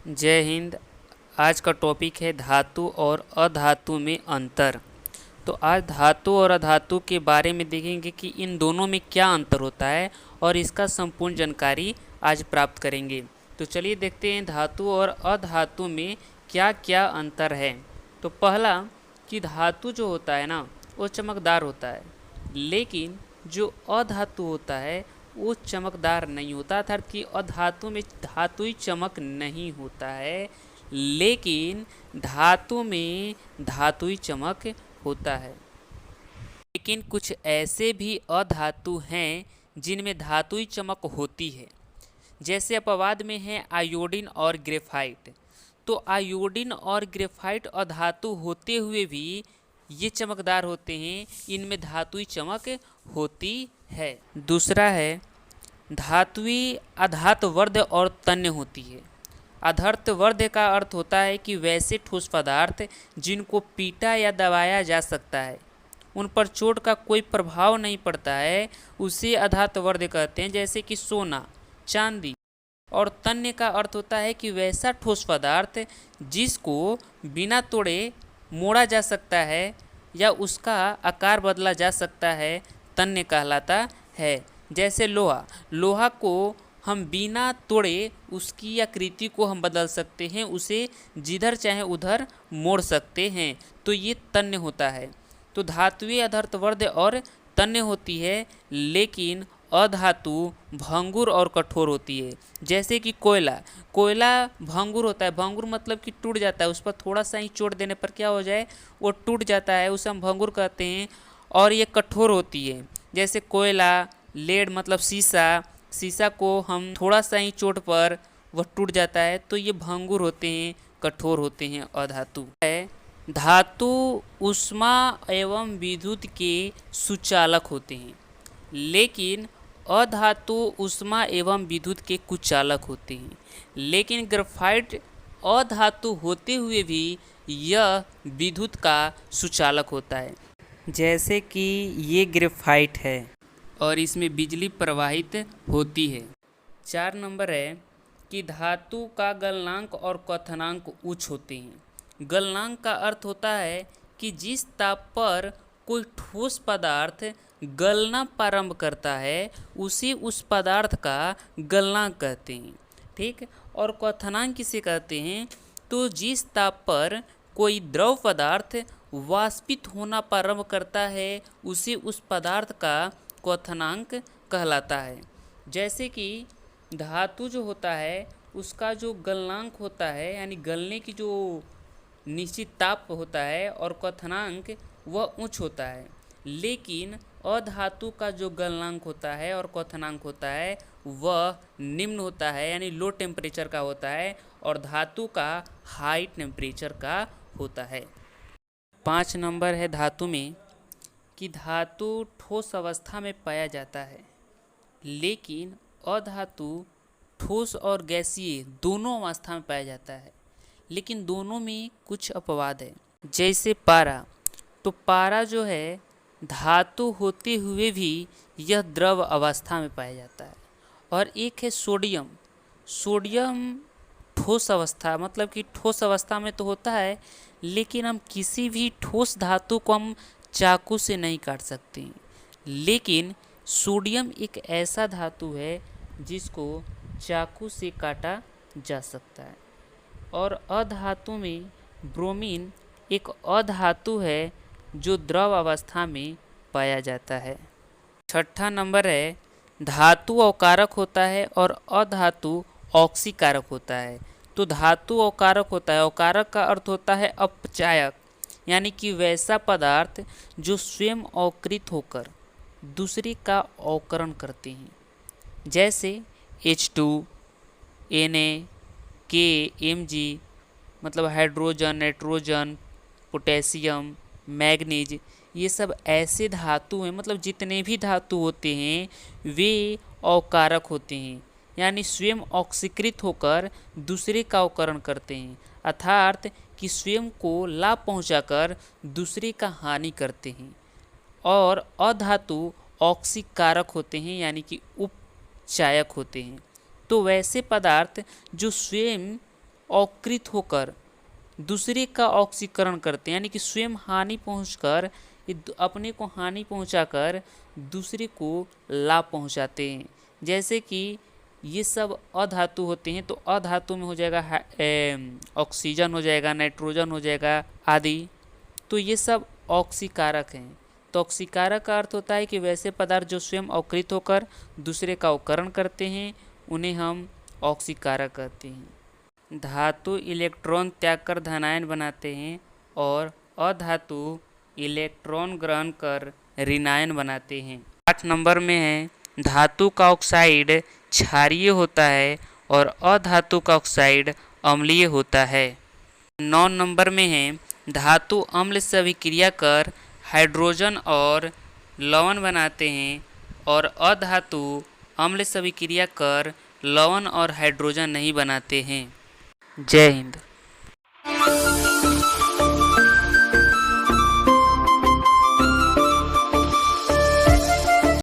जय हिंद। आज का टॉपिक है धातु और अधातु में अंतर। तो आज धातु और अधातु के बारे में देखेंगे कि इन दोनों में क्या अंतर होता है और इसका संपूर्ण जानकारी आज प्राप्त करेंगे। तो चलिए देखते हैं धातु और अधातु में क्या क्या अंतर है। तो पहला कि धातु जो होता है ना वो चमकदार होता है, लेकिन जो अधातु होता है वो चमकदार नहीं होता, अर्थात कि अधातु में धातुई चमक नहीं होता है, लेकिन धातु में धातुई चमक होता है। लेकिन कुछ ऐसे भी अधातु हैं जिनमें धातुई चमक होती है, जैसे अपवाद में है आयोडीन और ग्रेफाइट। तो आयोडीन और ग्रेफाइट अधातु होते हुए भी ये चमकदार होते हैं, इनमें धातुई चमक होती है। दूसरा है धात्वी अधातवर्ध और तन्य होती है। अधातवर्ध का अर्थ होता है कि वैसे ठोस पदार्थ जिनको पीटा या दबाया जा सकता है, उन पर चोट का कोई प्रभाव नहीं पड़ता है, उसे अधातवर्ध कहते हैं, जैसे कि सोना, चांदी। और तन्य का अर्थ होता है कि वैसा ठोस पदार्थ जिसको बिना तोड़े मोड़ा जा सकता है या उसका आकार बदला जा सकता है, तन्य कहलाता है। जैसे लोहा को हम बिना तोड़े उसकी आकृति को हम बदल सकते हैं, उसे जिधर चाहे उधर मोड़ सकते हैं, तो ये तन्य होता है। तो धात्विय अधातवर्ध और तन्य होती है, लेकिन अधातु भंगुर और कठोर होती है। जैसे कि कोयला भंगुर होता है। भंगुर मतलब कि टूट जाता है, उस पर थोड़ा सा ही चोट देने पर क्या हो जाए, वो टूट जाता है, उसे हम भंगुर कहते हैं। और ये कठोर होती है, जैसे कोयला, लेड मतलब शीशा को हम थोड़ा सा ही चोट पर वह टूट जाता है, तो ये भंगुर होते हैं, कठोर होते हैं अधातु। धातु ऊष्मा एवं विद्युत के सुचालक होते हैं, लेकिन अधातु ऊष्मा एवं विद्युत के कुचालक होते हैं। लेकिन ग्रेफाइट अधातु होते हुए भी यह विद्युत का सुचालक होता है। जैसे कि ये ग्रेफाइट है और इसमें बिजली प्रवाहित होती है। 4 नंबर है कि धातु का गलनांक और क्वथनांक उच्च होते हैं। गलनांक का अर्थ होता है कि जिस ताप पर कोई ठोस पदार्थ गलना प्रारंभ करता है उसी उस पदार्थ का गलनांक कहते हैं, ठीक। और क्वथनांक किसे कहते हैं, तो जिस ताप पर कोई द्रव पदार्थ वाष्पित होना प्रारंभ करता है उसे उस पदार्थ का क्वथनांक कहलाता है। जैसे कि धातु जो होता है उसका जो गलनांक होता है, यानी गलने की जो निश्चित ताप होता है, और क्वथनांक वह उच्च होता है। लेकिन अधातु का जो गलनांक होता है और क्वथनांक होता है वह निम्न होता है, यानी लो टेम्परेचर का होता है, और धातु का हाई टेम्परेचर का होता है। 5 नंबर है धातु में कि धातु ठोस अवस्था में पाया जाता है, लेकिन अधातु ठोस और गैसीय दोनों अवस्था में पाया जाता है, लेकिन दोनों में कुछ अपवाद है। जैसे पारा, तो पारा जो है धातु होते हुए भी यह द्रव अवस्था में पाया जाता है। और एक है सोडियम। सोडियम ठोस अवस्था, मतलब कि ठोस अवस्था में तो होता है, लेकिन हम किसी भी ठोस धातु को हम चाकू से नहीं काट सकते, लेकिन सोडियम एक ऐसा धातु है जिसको चाकू से काटा जा सकता है। और अधातु में ब्रोमीन एक अधातु है जो द्रव अवस्था में पाया जाता है। 6ठा नंबर है धातु अवकारक होता है और अधातु ऑक्सीकारक होता है। तो धातु अवकारक होता है, अवकारक का अर्थ होता है अपचायक, यानी कि वैसा पदार्थ जो स्वयं अवकृत होकर दूसरे का अवकरण करते हैं। जैसे H2, Na, K, Mg मतलब हाइड्रोजन, नाइट्रोजन, पोटेशियम, मैग्नीज, ये सब ऐसे धातु हैं, मतलब जितने भी धातु होते हैं वे अवकारक होते हैं, यानी स्वयं ऑक्सीकृत होकर दूसरे का अवकरण करते हैं, अर्थात कि स्वयं को लाभ पहुंचाकर दूसरे का हानि करते हैं। और अधातु ऑक्सीकारक होते हैं, यानी कि उपचायक होते हैं। तो वैसे पदार्थ जो स्वयं ऑक्रित होकर दूसरे का ऑक्सीकरण करते हैं, यानी कि स्वयं हानि पहुंचकर अपने को हानि पहुंचाकर दूसरे को लाभ पहुंचाते हैं। जैसे कि ये सब अधातु होते हैं, तो अधातु में हो जाएगा ऑक्सीजन हो जाएगा, नाइट्रोजन हो जाएगा आदि। तो ये सब ऑक्सीकारक हैं। तो ऑक्सीकारक का अर्थ होता है कि वैसे पदार्थ जो स्वयं अवकृत होकर दूसरे का अवकरण करते हैं उन्हें हम ऑक्सीकारक कहते हैं। धातु इलेक्ट्रॉन त्याग कर धनायन बनाते हैं और अधातु इलेक्ट्रॉन ग्रहण कर ऋणायन बनाते हैं। 8 नंबर में है धातु का ऑक्साइड क्षारीय होता है और अधातु का ऑक्साइड अम्लीय होता है। 9 नंबर में है धातु अम्ल से अभिक्रिया कर हाइड्रोजन और लवण बनाते हैं और अधातु अम्ल से अभिक्रिया कर लवण और हाइड्रोजन नहीं बनाते हैं। जय हिंद।